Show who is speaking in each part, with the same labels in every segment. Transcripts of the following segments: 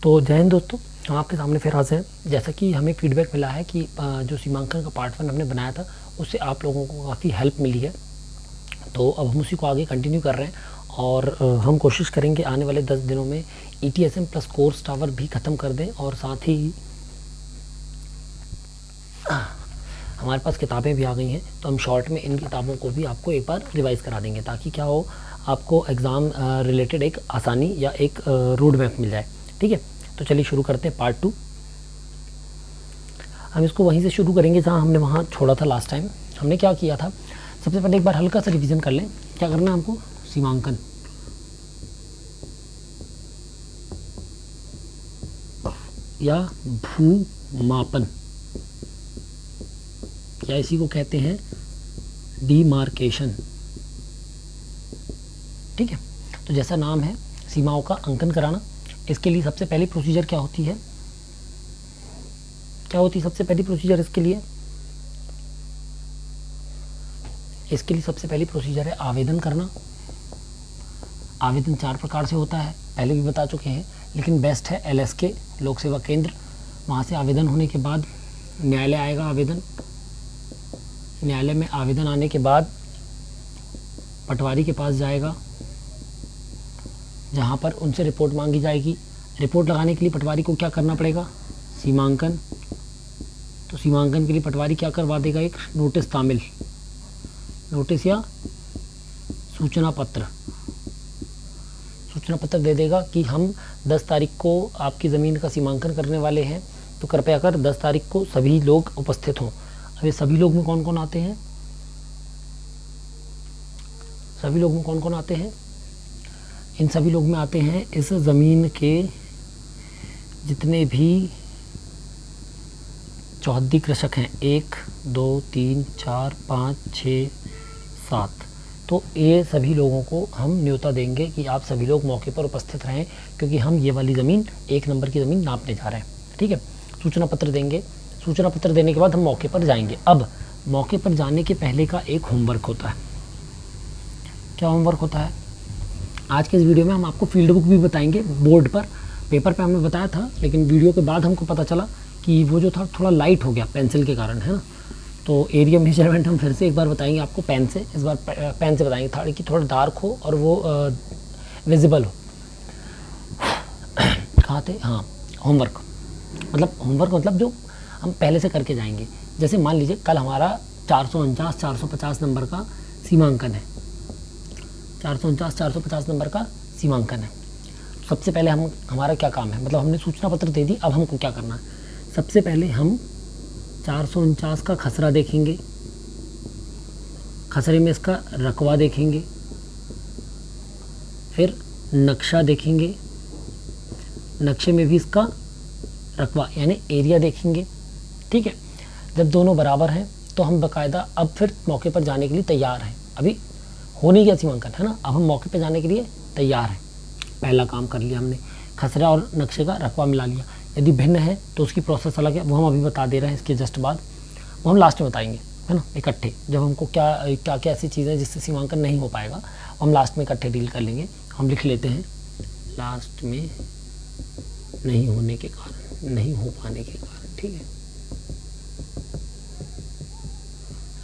Speaker 1: तो जय हिंद दोस्तों, हम आपके सामने फिर हाजिर हैं। जैसा कि हमें फीडबैक मिला है कि जो सीमांकन का पार्ट 1 हमने बनाया था उससे आप लोगों को काफ़ी हेल्प मिली है, तो अब हम उसी को आगे कंटिन्यू कर रहे हैं और हम कोशिश करेंगे आने वाले 10 दिनों में ETSM प्लस कोर्स टावर भी ख़त्म कर दें और साथ ही हमारे पास किताबें भी आ गई हैं, तो हम शॉर्ट में इन किताबों को भी आपको एक बार रिवाइज़ करा देंगे ताकि क्या हो, आपको एग्ज़ाम रिलेटेड एक आसानी या एक रोड मैप मिल जाए। ठीक है, तो चलिए शुरू करते हैं पार्ट 2। हम इसको वहीं से शुरू करेंगे जहाँ हमने वहाँ छोड़ा था लास्ट टाइम। हमने क्या किया था, सबसे पहले एक बार हल्का सा रिवीजन कर लें। क्या करना है हमको, सीमांकन या भूमापन, या इसी को कहते हैं डीमार्केशन। ठीक है, तो जैसा नाम है सीमाओं का अंकन कराना, इसके लिए सबसे पहली प्रोसीजर क्या होती है, सबसे पहली प्रोसीजर इसके लिए सबसे पहली प्रोसीजर है आवेदन करना। आवेदन 4 प्रकार से होता है, पहले भी बता चुके हैं, लेकिन बेस्ट है LSK लोक सेवा केंद्र। वहाँ से आवेदन होने के बाद न्यायालय आएगा आवेदन। न्यायालय में आवेदन आने के बाद पटवारी के पास जाएगा, जहाँ पर उनसे रिपोर्ट मांगी जाएगी। रिपोर्ट लगाने के लिए पटवारी को क्या करना पड़ेगा, सीमांकन। तो सीमांकन के लिए पटवारी क्या करवा देगा, एक नोटिस तामील, नोटिस या सूचना पत्र दे देगा कि हम 10 तारीख को आपकी ज़मीन का सीमांकन करने वाले हैं, तो कृपया कर 10 तारीख को सभी लोग उपस्थित हों। अब ये सभी लोग में कौन कौन आते हैं, इन सभी लोग में आते हैं इस ज़मीन के जितने भी चौहद्दी कृषक हैं, 1 2 3 4 5 6 7, तो ये सभी लोगों को हम न्योता देंगे कि आप सभी लोग मौके पर उपस्थित रहें, क्योंकि हम ये वाली ज़मीन 1 नंबर की ज़मीन नापने जा रहे हैं। ठीक है, सूचना पत्र देंगे। सूचना पत्र देने के बाद हम मौके पर जाएंगे। अब मौके पर जाने के पहले का एक होमवर्क होता है। क्या होमवर्क होता है, आज के इस वीडियो में हम आपको फील्ड बुक भी बताएंगे। बोर्ड पर, पेपर पे हमने बताया था, लेकिन वीडियो के बाद हमको पता चला कि वो जो था थोड़ा लाइट हो गया पेंसिल के कारण, है ना। तो एरिया मेजरमेंट हम फिर से एक बार बताएंगे आपको पेन से, इस बार पेन से बताएंगे ताकि थोड़ा डार्क हो और वो विजिबल हो। कहाँ थे, हाँ, होमवर्क मतलब जो हम पहले से करके जाएंगे। जैसे मान लीजिए कल हमारा 449-450 नंबर का सीमांकन है, 449-450 नंबर का सीमांकन है। सबसे पहले हमारा क्या काम है, मतलब हमने सूचना पत्र दे दी, अब हमको क्या करना है, सबसे पहले हम 449 का खसरा देखेंगे, खसरे में इसका रकबा देखेंगे, फिर नक्शा देखेंगे, नक्शे में भी इसका रकबा यानी एरिया देखेंगे। ठीक है, जब दोनों बराबर हैं तो हम बाकायदा अब फिर मौके पर जाने के लिए तैयार हैं। अभी हो नहीं गया सीमांकन, है ना, अब हम मौके पर जाने के लिए तैयार हैं। पहला काम कर लिया हमने, खसरा और नक्शे का रकबा मिला लिया। यदि भिन्न है तो उसकी प्रोसेस अलग है, वो हम अभी बता दे रहे हैं इसके जस्ट बाद, वो हम लास्ट में बताएंगे, है ना, इकट्ठे। जब हमको क्या ऐसी चीज़ें जिससे सीमांकन नहीं हो पाएगा हम लास्ट में इकट्ठे डील कर लेंगे। हम लिख लेते हैं लास्ट में नहीं हो पाने के कारण। ठीक है,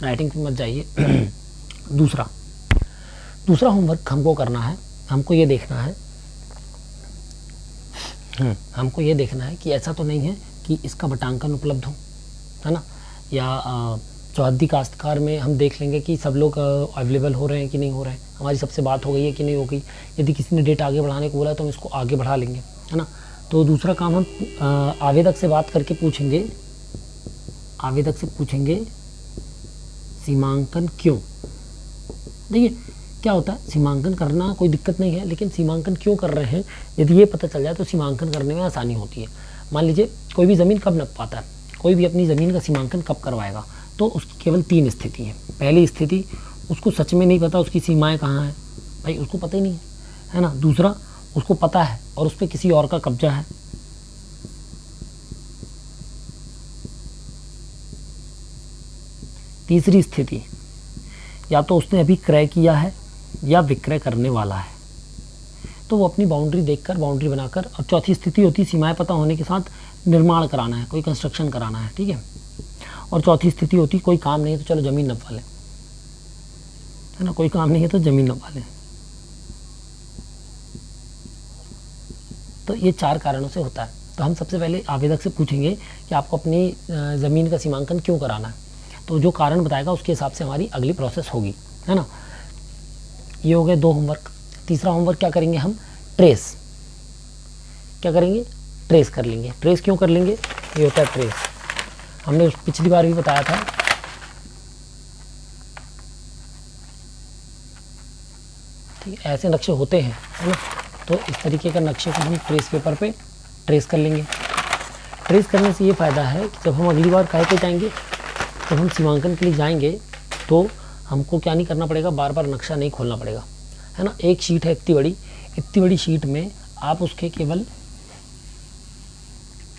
Speaker 1: राइटिंग पे मत जाइए। दूसरा होमवर्क हमको करना है, हमको ये देखना है कि ऐसा तो नहीं है कि इसका बटांकन उपलब्ध हो, है ना, या चौहद्दी काश्तकार में हम देख लेंगे कि सब लोग अवेलेबल हो रहे हैं कि नहीं हो रहे हैं, हमारी सबसे बात हो गई है कि नहीं हो गई। यदि किसी ने डेट आगे बढ़ाने को बोला तो हम इसको आगे बढ़ा लेंगे, है ना। तो दूसरा काम हम आवेदक से बात करके पूछेंगे सीमांकन क्यों। देखिए क्या होता है, सीमांकन करना कोई दिक्कत नहीं है, लेकिन सीमांकन क्यों कर रहे हैं यदि ये पता चल जाए तो सीमांकन करने में आसानी होती है। मान लीजिए कोई भी ज़मीन कब नप पाता है, कोई भी अपनी ज़मीन का सीमांकन कब करवाएगा, तो उसकी केवल 3 स्थिति है। पहली स्थिति, उसको सच में नहीं पता उसकी सीमाएँ कहाँ हैं, भाई उसको पता ही नहीं है ना। दूसरा, उसको पता है और उस पर किसी और का कब्जा है। तीसरी स्थिति, या तो उसने अभी क्रय किया है या विक्रय करने वाला है। तो वो अपनी बाउंड्री देखकर, बाउंड्री बनाकर, और चौथी स्थिति होती है सीमाएं पता होने के साथ निर्माण कराना है, कोई कंस्ट्रक्शन कराना है, ठीक है। और चौथी स्थिति होती कोई काम नहीं है तो चलो ज़मीन नपवा लें, है ना, कोई काम नहीं है तो ज़मीन नपवा लें। तो ये 4 कारणों से होता है। तो हम सबसे पहले आवेदक से पूछेंगे कि आपको अपनी ज़मीन का सीमांकन क्यों कराना है, तो जो कारण बताएगा उसके हिसाब से हमारी अगली प्रोसेस होगी, है ना। ये हो गए 2 होमवर्क। तीसरा होमवर्क क्या करेंगे हम, ट्रेस। क्या करेंगे, ट्रेस कर लेंगे। ट्रेस क्यों कर लेंगे, ये होता है ट्रेस, हमने पिछली बार भी बताया था। ठीक है, ऐसे नक्शे होते हैं, है ना। तो इस तरीके का नक्शे को हम ट्रेस पेपर पे ट्रेस कर लेंगे। ट्रेस करने से ये फ़ायदा है कि जब हम अगली बार काहे पे जाएंगे, जब हम सीमांकन के लिए जाएंगे तो हमको क्या नहीं करना पड़ेगा, बार बार नक्शा नहीं खोलना पड़ेगा, है ना। एक शीट है इतनी बड़ी शीट में आप उसके केवल,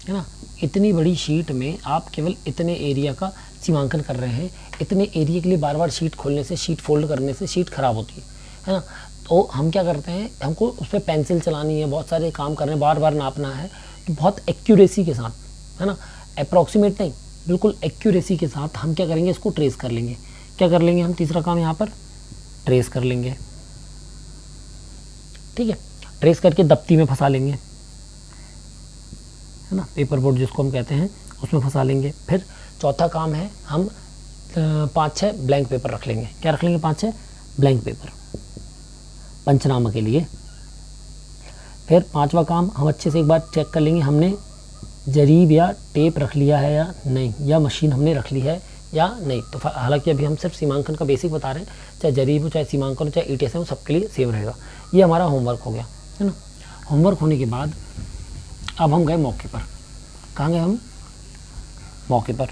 Speaker 1: है ना, इतनी बड़ी शीट में आप केवल इतने एरिया का सीमांकन कर रहे हैं। इतने एरिया के लिए बार बार शीट खोलने से, शीट फोल्ड करने से शीट ख़राब होती है ना। तो हम क्या करते हैं, हमको उस पर पेंसिल चलानी है, बहुत सारे काम करने, बार बार नापना है, तो बहुत एक्यूरेसी के साथ, है ना, अप्रॉक्सीमेट नहीं, बिल्कुल एक्यूरेसी के साथ हम क्या करेंगे, इसको ट्रेस कर लेंगे। क्या कर लेंगे हम, तीसरा काम यहाँ पर ट्रेस कर लेंगे, ठीक है। ट्रेस करके दफ्ती में फंसा लेंगे, है ना, पेपर बोर्ड जिसको हम कहते हैं उसमें फंसा लेंगे। फिर चौथा काम है, हम 5-6 ब्लैंक पेपर रख लेंगे। क्या रख लेंगे, 5-6 ब्लैंक पेपर पंचनामा के लिए। फिर 5वां काम, हम अच्छे से एक बार चेक कर लेंगे हमने जरीब या टेप रख लिया है या नहीं, या मशीन हमने रख ली है या नहीं। तो हालांकि अभी हम सिर्फ सीमांकन का बेसिक बता रहे हैं, चाहे जरीब हो, चाहे सीमांकन हो, चाहे ETS हो, सबके लिए सेम रहेगा। ये हमारा होमवर्क हो गया, है ना। होमवर्क होने के बाद अब हम गए मौके पर। कहाँ गए हम, मौके पर।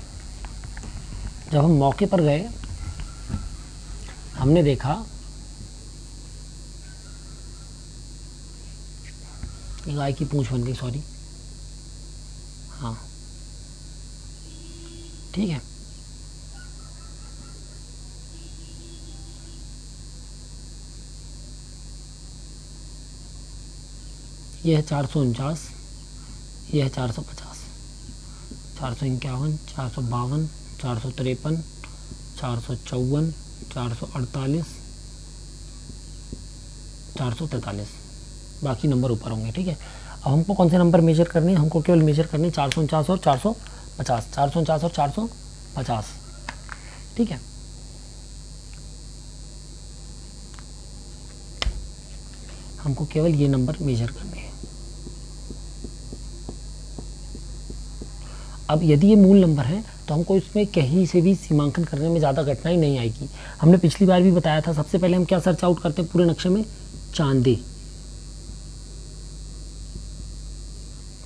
Speaker 1: जब हम मौके पर गए, हमने देखा गाय की पूंछ बन गई, सॉरी, हाँ ठीक है। यह है 449, यह है 450, 451, 452, 453, 454, 448, 443, बाकी नंबर ऊपर होंगे, ठीक है। अब हमको कौन से नंबर मेजर करने हैं, हमको केवल मेजर करनी है 449 और 450, 449 और 450, ठीक है। हमको केवल ये नंबर मेजर करने हैं। अब यदि ये मूल नंबर है तो हमको इसमें कहीं से भी सीमांकन करने में ज़्यादा कठिनाई नहीं आएगी। हमने पिछली बार भी बताया था, सबसे पहले हम क्या सर्च आउट करते हैं पूरे नक्शे में, चांदे,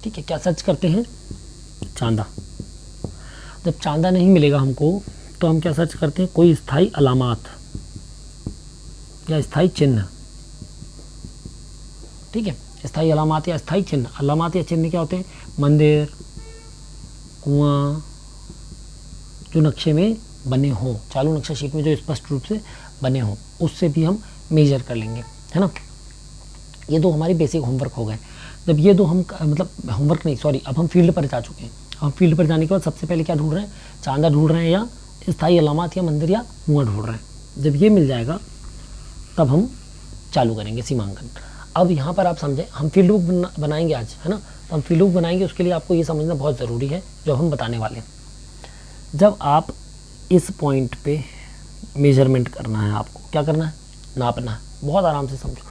Speaker 1: ठीक है। क्या सर्च करते हैं, चांदा। जब चांदा नहीं मिलेगा हमको तो हम क्या सर्च करते हैं, कोई स्थायी अलामात या स्थायी चिन्ह, ठीक है। स्थायी अलामात या स्थायी चिन्ह, अलामात या चिन्ह क्या होते हैं, मंदिर, कुआं, जो नक्शे में बने हों, चालू नक्शा शीट में जो स्पष्ट रूप से बने हों, उससे भी हम मेजर कर लेंगे, है ना। ये 2 हमारी बेसिक होमवर्क हो गए। जब ये 2 हम मतलब होमवर्क नहीं, सॉरी, अब हम फील्ड पर जा चुके हैं। हम फील्ड पर जाने के बाद सबसे पहले क्या ढूंढ रहे हैं, चांदा ढूंढ रहे हैं या स्थायी अलामात या मंदिर या कुआं ढूंढ रहे हैं। जब ये मिल जाएगा तब हम चालू करेंगे सीमांकन। अब यहाँ पर आप समझें, हम फील्ड बुक बनाएंगे आज, है ना। तो हम फील्ड बुक बनाएंगे, उसके लिए आपको ये समझना बहुत ज़रूरी है जो हम बताने वाले हैं। जब आप इस पॉइंट पे मेजरमेंट करना है, आपको क्या करना है, नापना है। बहुत आराम से समझो,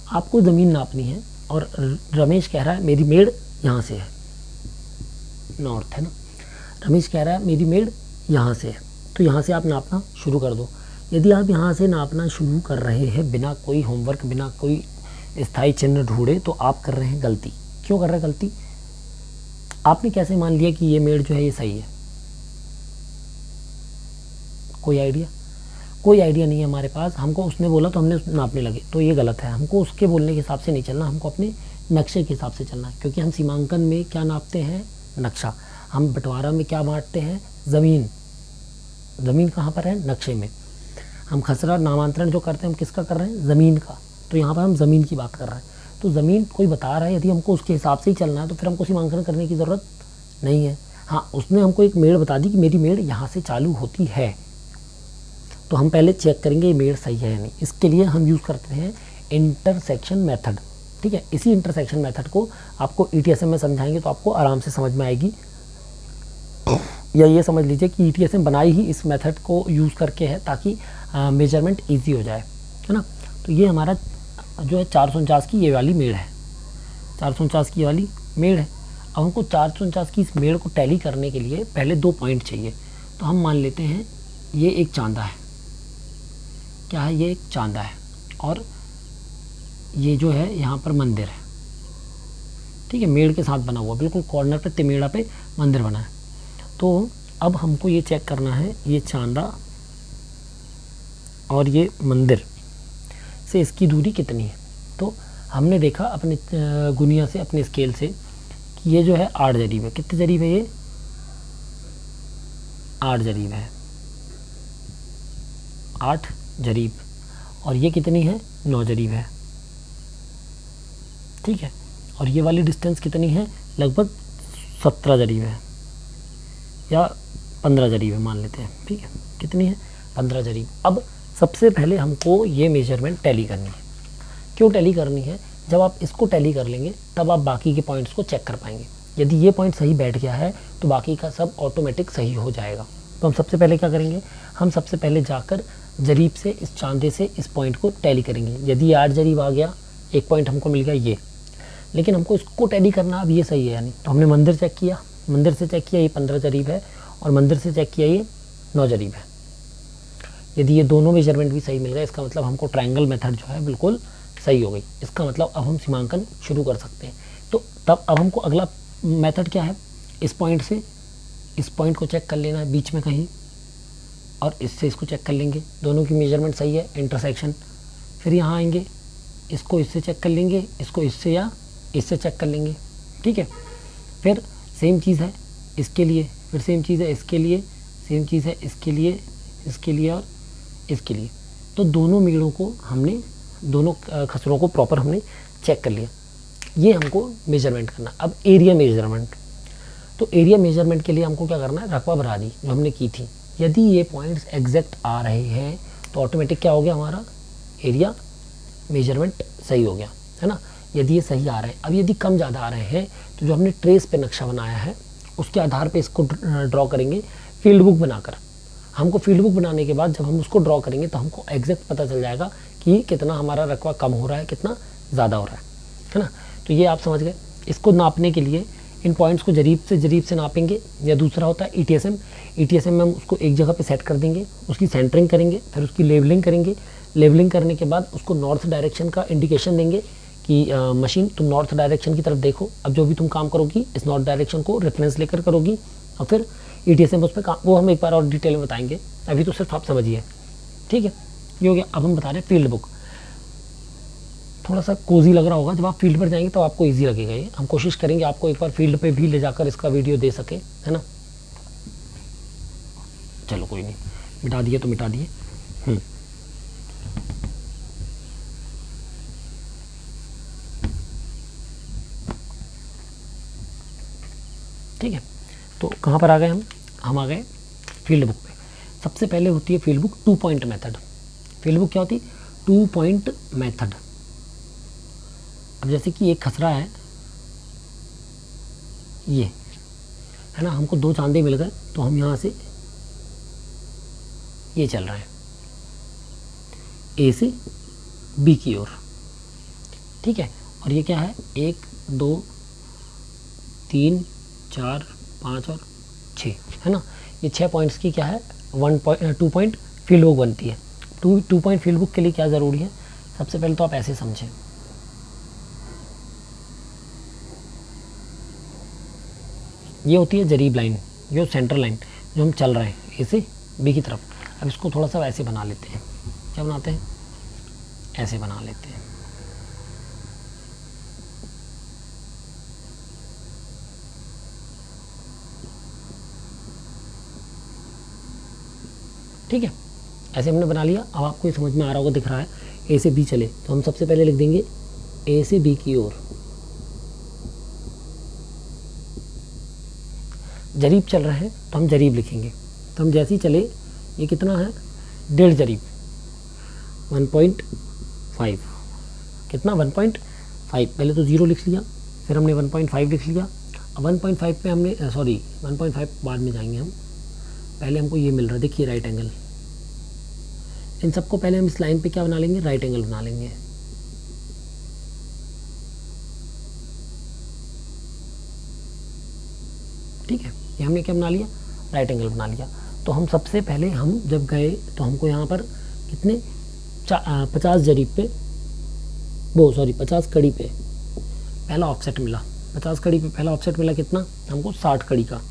Speaker 1: आपको ज़मीन नापनी है और रमेश कह रहा है मेरी मेड़ यहाँ से है, नॉर्थ, है ना। रमेश कह रहा है मेरी मेड़ यहाँ से है, तो यहाँ से आप नापना शुरू कर दो। यदि आप यहाँ से नापना शुरू कर रहे हैं बिना कोई होमवर्क, बिना कोई स्थायी चिन्ह ढूंढे, तो आप कर रहे हैं गलती। क्यों कर रहे हैं गलती, आपने कैसे मान लिया कि ये मेड़ जो है ये सही है, कोई आइडिया, कोई आइडिया नहीं है हमारे पास। हमको उसने बोला तो हमने नापने लगे, तो ये गलत है। हमको उसके बोलने के हिसाब से नहीं चलना, हमको अपने नक्शे के हिसाब से चलना है। क्योंकि हम सीमांकन में क्या नापते हैं, नक्शा। हम बंटवारा में क्या बांटते हैं, ज़मीन। ज़मीन कहाँ पर है, नक्शे में। हम खसरा नामांतरण जो करते हैं हम किसका कर रहे हैं, ज़मीन का। तो यहाँ पर हम ज़मीन की बात कर रहे हैं। तो ज़मीन कोई बता रहा है, यदि हमको उसके हिसाब से ही चलना है तो फिर हमको सीमांकन करने की ज़रूरत नहीं है। हाँ, उसने हमको एक मेड़ बता दी कि मेरी मेड़ यहाँ से चालू होती है, तो हम पहले चेक करेंगे ये मेड़ सही है या नहीं। इसके लिए हम यूज़ करते हैं इंटरसेक्शन मेथड। ठीक है, इसी इंटरसेक्शन मेथड को आपको ETSM में समझाएंगे तो आपको आराम से समझ में आएगी। या ये समझ लीजिए कि ETSM बनाई ही इस मेथड को यूज़ करके है ताकि मेजरमेंट ईजी हो जाए, है ना। तो ये हमारा जो है 449 की ये वाली मेड़ है, 449 की वाली मेड़ है। अब हमको 449 की इस मेड़ को टैली करने के लिए पहले 2 पॉइंट चाहिए। तो हम मान लेते हैं ये एक चांदा है, क्या है, ये एक चांदा है, और ये जो है यहाँ पर मंदिर है। ठीक है, मेड़ के साथ बना हुआ, बिल्कुल कॉर्नर पे तिमेड़ा पे मंदिर बना है। तो अब हमको ये चेक करना है ये चांदा और ये मंदिर से इसकी दूरी कितनी है। तो हमने देखा अपने गुनिया से, अपने स्केल से, कि ये जो है 8 जरीब है। कितने जरीब है ये, 8 जरीब है, 8 जरीब। और ये कितनी है, 9 जरीब है। ठीक है, और ये वाली डिस्टेंस कितनी है, लगभग 17 जरीब है या 15 जरीब है मान लेते हैं। ठीक है, कितनी है, 15 जरीब। अब सबसे पहले हमको ये मेजरमेंट टैली करनी है। क्यों टैली करनी है, जब आप इसको टैली कर लेंगे तब आप बाकी के पॉइंट्स को चेक कर पाएंगे। यदि ये पॉइंट सही बैठ गया है तो बाकी का सब ऑटोमेटिक सही हो जाएगा। तो हम सबसे पहले क्या करेंगे, हम सबसे पहले जाकर जरीब से, इस चांदे से इस पॉइंट को टैली करेंगे। यदि 8 जरीब आ गया, एक पॉइंट हमको मिल गया ये, लेकिन हमको इसको टैली करना, अब ये सही है या नहीं। तो हमने मंदिर चेक किया, मंदिर से चेक किया ये 15 जरीब है, और मंदिर से चेक किया ये 9 जरीब है। यदि ये दोनों मेजरमेंट भी सही मिल गए, इसका मतलब हमको ट्रायंगल मेथड जो है बिल्कुल सही हो गई। इसका मतलब अब हम सीमांकन शुरू कर सकते हैं। तो तब अब हमको अगला मेथड क्या है, इस पॉइंट से इस पॉइंट को चेक कर लेना है बीच में कहीं, और इससे इसको चेक कर लेंगे, दोनों की मेजरमेंट सही है, इंटरसेक्शन। फिर यहाँ आएंगे, इसको इससे चेक कर लेंगे, इसको इससे या इससे चेक कर लेंगे। ठीक है, फिर सेम चीज़ है इसके लिए, फिर सेम चीज़ है इसके लिए, सेम चीज़ है इसके लिए, इसके लिए और इसके लिए। तो दोनों मेड़ों को हमने, दोनों खसरों को प्रॉपर हमने चेक कर लिया। ये हमको मेजरमेंट करना। अब एरिया मेजरमेंट, तो एरिया मेजरमेंट के लिए हमको क्या करना है, रकबा बरादी जो हमने की थी। यदि ये पॉइंट्स एग्जैक्ट आ रहे हैं तो ऑटोमेटिक क्या हो गया, हमारा एरिया मेजरमेंट सही हो गया, है ना। यदि ये सही आ रहे हैं, अब यदि कम ज़्यादा आ रहे हैं तो जो हमने ट्रेस पे नक्शा बनाया है उसके आधार पे इसको ड्रॉ करेंगे फील्ड बुक बनाकर। हमको फील्ड बुक बनाने के बाद जब हम उसको ड्रॉ करेंगे तो हमको एग्जैक्ट पता चल जाएगा कि कितना हमारा रकबा कम हो रहा है, कितना ज़्यादा हो रहा है ना। तो ये आप समझ गए। इसको नापने के लिए इन पॉइंट्स को जरीब से नापेंगे, या दूसरा होता है ETSM में हम उसको एक जगह पे सेट कर देंगे, उसकी सेंटरिंग करेंगे, फिर उसकी लेवलिंग करेंगे। लेवलिंग करने के बाद उसको नॉर्थ डायरेक्शन का इंडिकेशन देंगे कि मशीन तुम नॉर्थ डायरेक्शन की तरफ देखो। अब जो भी तुम काम करोगी इस नॉर्थ डायरेक्शन को रेफरेंस लेकर करोगी, और फिर ETSM उस पर काम, वो हम एक बार और डिटेल में बताएंगे, अभी तो सिर्फ आप समझिए। ठीक है, ये हो गया। अब हम बता रहे हैं फील्ड बुक। थोड़ा सा कोजी लग रहा होगा, जब आप फील्ड पर जाएंगे तो आपको इजी लगेगा ये। हम कोशिश करेंगे आपको एक बार फील्ड पे भी ले जाकर इसका वीडियो दे सके, है ना। चलो कोई नहीं, मिटा दिए तो मिटा दिए। ठीक है, तो कहाँ पर आ गए हम आ गए फील्ड बुक पे। सबसे पहले होती है field book 2 point method. Field book क्या होती है, 2 पॉइंट मेथड। अब जैसे कि एक खसरा है ये, है ना, हमको 2 चांदे मिल गए, तो हम यहाँ से ये चल रहे हैं A से B की ओर। ठीक है, और ये क्या है, 1 2 3 4 5 और 6, है ना। ये 6 पॉइंट्स की क्या है, 2 पॉइंट फील्ड बुक बनती है। 2 पॉइंट फील्ड बुक के लिए क्या ज़रूरी है, सबसे पहले तो आप ऐसे समझें। ये होती है जरीब लाइन, जो सेंट्रल लाइन जो हम चल रहे हैं A से B की तरफ। अब इसको थोड़ा सा ऐसे बना लेते हैं। क्या बनाते हैं, ऐसे बना लेते हैं। ठीक है, ऐसे हमने बना लिया। अब आपको ये समझ में आ रहा होगा, दिख रहा है A से B चले, तो हम सबसे पहले लिख देंगे ए से बी की ओर जरीब चल रहे हैं तो हम जरीब लिखेंगे। तो हम जैसे ही चले, ये कितना है, 1.5 जरीब, 1.5, कितना 1.5, पहले तो 0 लिख लिया, फिर हमने 1.5 लिख लिया। अब 1.5 पे हमने 1.5 बाद में जाएंगे हम, पहले हमको ये मिल रहा है, देखिए राइट एंगल। इन सबको पहले हम इस लाइन पे क्या बना लेंगे, राइट एंगल बना लेंगे। ठीक है, ये हमने क्या बना लिया, राइट एंगल बना लिया। तो हम सबसे पहले हम जब गए तो हमको यहाँ पर कितने 50 जरीब पे 50 कड़ी पे पहला ऑफसेट मिला। 50 कड़ी पे पहला ऑफसेट मिला कितना हमको, 60 कड़ी का।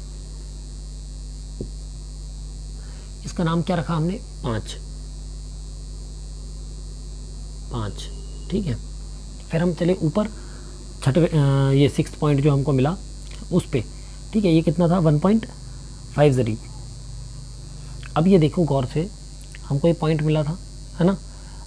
Speaker 1: इसका नाम क्या रखा हमने, 5। ठीक है, फिर हम चले ऊपर ये 6 पॉइंट जो हमको मिला उस पे। ठीक है, ये कितना था, 1.5 जरीब। अब ये देखो गौर से, हमको ये पॉइंट मिला था, है ना।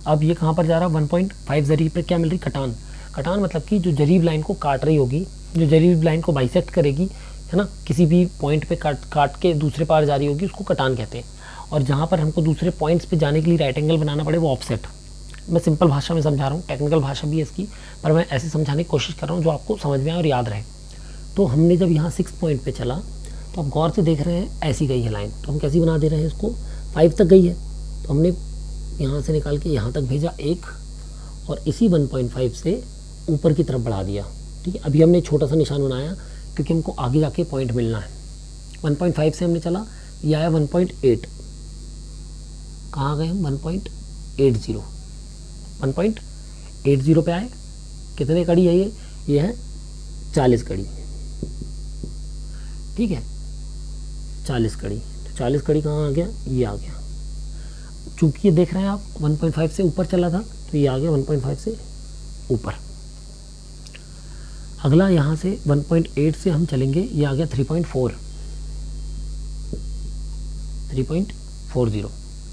Speaker 1: अब ये कहाँ पर जा रहा है, 1.5 जरीब पे क्या मिल रही, कटान। कटान मतलब कि जो जरीब लाइन को काट रही होगी, जो जरीब लाइन को बाइसेक्ट करेगी, है ना, किसी भी पॉइंट पे काट के दूसरे पार जा रही होगी, उसको कटान कहते हैं। और जहाँ पर हमको दूसरे पॉइंट्स पे जाने के लिए राइट एंगल बनाना पड़े, वो ऑफसेट। मैं सिंपल भाषा में समझा रहा हूँ, टेक्निकल भाषा भी है इसकी, पर मैं ऐसे समझाने की कोशिश कर रहा हूँ जो आपको समझ में आए और याद रहे। तो हमने जब यहाँ 6 पॉइंट पे चला तो आप गौर से देख रहे हैं ऐसी गई है लाइन, तो हम कैसी बना दे रहे हैं इसको, 5 तक गई है तो हमने यहाँ से निकाल के यहाँ तक भेजा 1, और इसी 1.5 से ऊपर की तरफ बढ़ा दिया। ठीक है, अभी हमने छोटा सा निशान बनाया क्योंकि हमको आगे जाके पॉइंट मिलना है। 1.5 से हमने चला, ये आया 1.8, कहाँ गए हम, 1.80, 1.80 पे आए। कितने कड़ी है ये है 40 कड़ी। ठीक है, 40 कड़ी, तो 40 कड़ी कहाँ आ गया, ये आ गया। चूंकि ये देख रहे हैं आप 1.5 से ऊपर चला था तो ये आ गया 1.5 से ऊपर। अगला यहाँ से 1.8 से हम चलेंगे, ये आ गया 3.40।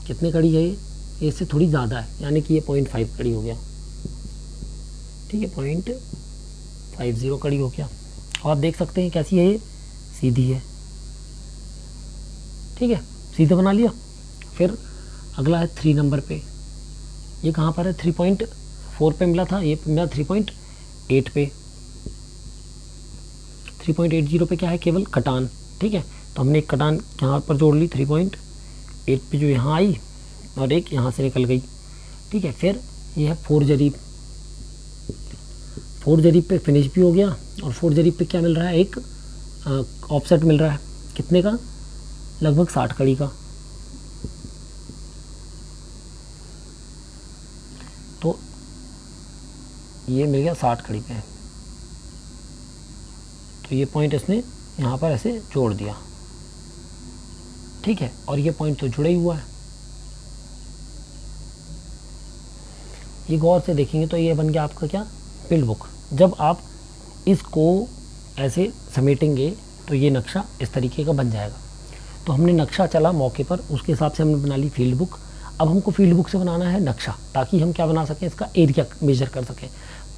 Speaker 1: कितने कड़ी है ये इससे थोड़ी ज़्यादा है, यानी कि ये 0.5 कड़ी हो गया। ठीक है, 0.50 कड़ी हो गया। और आप देख सकते हैं कैसी है ये, सीधी है। ठीक है, सीधा बना लिया। फिर अगला है 3 नंबर पे, ये कहाँ पर है, 3.4 पे मिला था, ये मिला 3.8 पे। 3.80 पे क्या है, केवल कटान। ठीक है, तो हमने एक कटान यहाँ पर जोड़ ली 3.8 पे, जो यहाँ आई और एक यहाँ से निकल गई। ठीक है, फिर ये है 4 जरीब। 4 जरीब पे फिनिश भी हो गया, और 4 जरीब पे क्या मिल रहा है, एक ऑफसेट मिल रहा है, कितने का, लगभग 60 कड़ी का। तो ये मिल गया 60 कड़ी पे, तो ये पॉइंट इसने यहाँ पर ऐसे जोड़ दिया। ठीक है, और ये पॉइंट तो जुड़ा ही हुआ है। ये गौर से देखेंगे तो ये बन गया आपका क्या, फील्ड बुक। जब आप इसको ऐसे समेटेंगे तो ये नक्शा इस तरीके का बन जाएगा। तो हमने नक्शा चला मौके पर, उसके हिसाब से हमने बना ली फील्ड बुक। अब हमको फील्ड बुक से बनाना है नक्शा, ताकि हम क्या बना सकें, इसका एरिया मेजर कर सकें।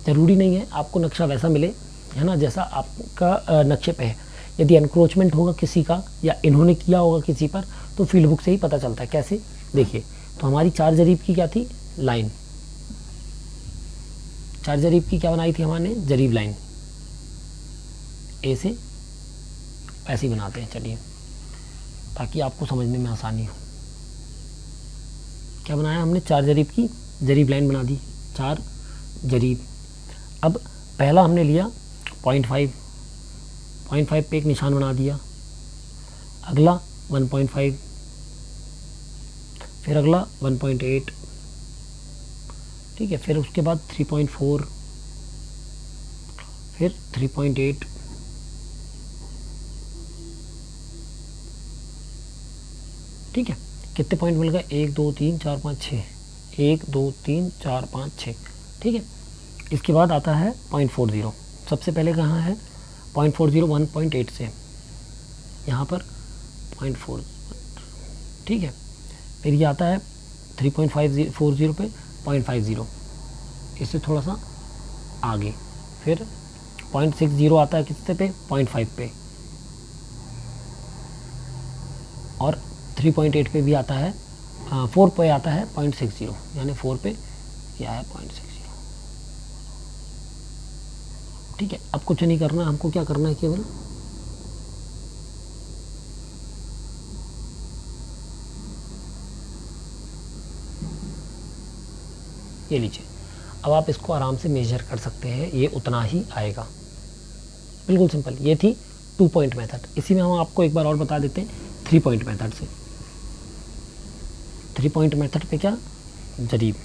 Speaker 1: ज़रूरी नहीं है आपको नक्शा वैसा मिले, है ना, जैसा आपका नक्शे पे है। यदि एनक्रोचमेंट होगा किसी का, या इन्होंने किया होगा किसी पर, तो फील्ड बुक से ही पता चलता है। कैसे, देखिए, तो हमारी 4 जरीब की क्या थी, लाइन। 4 जरीब की क्या बनाई थी हमने, जरीब लाइन। ए से ऐसे ही बनाते हैं, चलिए, ताकि आपको समझने में आसानी हो। क्या बनाया हमने, 4 जरीब की जरीब लाइन बना दी, 4 जरीब। अब पहला हमने लिया 0.5 पे एक निशान बना दिया। अगला 1.5, फिर अगला 1.8। ठीक है, फिर उसके बाद 3.4, फिर 3.8। ठीक है, कितने पॉइंट मिल गए, 1 2 3 4 5 6, 1 2 3 4 5 6। ठीक है, इसके बाद आता है 0.40। सबसे पहले कहाँ है, 0.40 1.8 से यहाँ पर 0.4। ठीक है, फिर ये आता है 3.40 पे 0.50, इससे थोड़ा सा आगे, फिर 0.60 आता है किससे पे, 0.5 पे, और 3.8 पे भी आता है, 4 पे आता है 0.60, यानी 4 पे क्या है 0.60। ठीक है, अब कुछ नहीं करना, हमको क्या करना है, केवल ये लीजिए। अब आप इसको आराम से मेजर कर सकते हैं, ये उतना ही आएगा, बिल्कुल सिंपल। ये थी 2 पॉइंट मेथड। इसी में हम आपको एक बार और बता देते हैं 3 पॉइंट मेथड से। 3 पॉइंट मेथड पे क्या, जरीब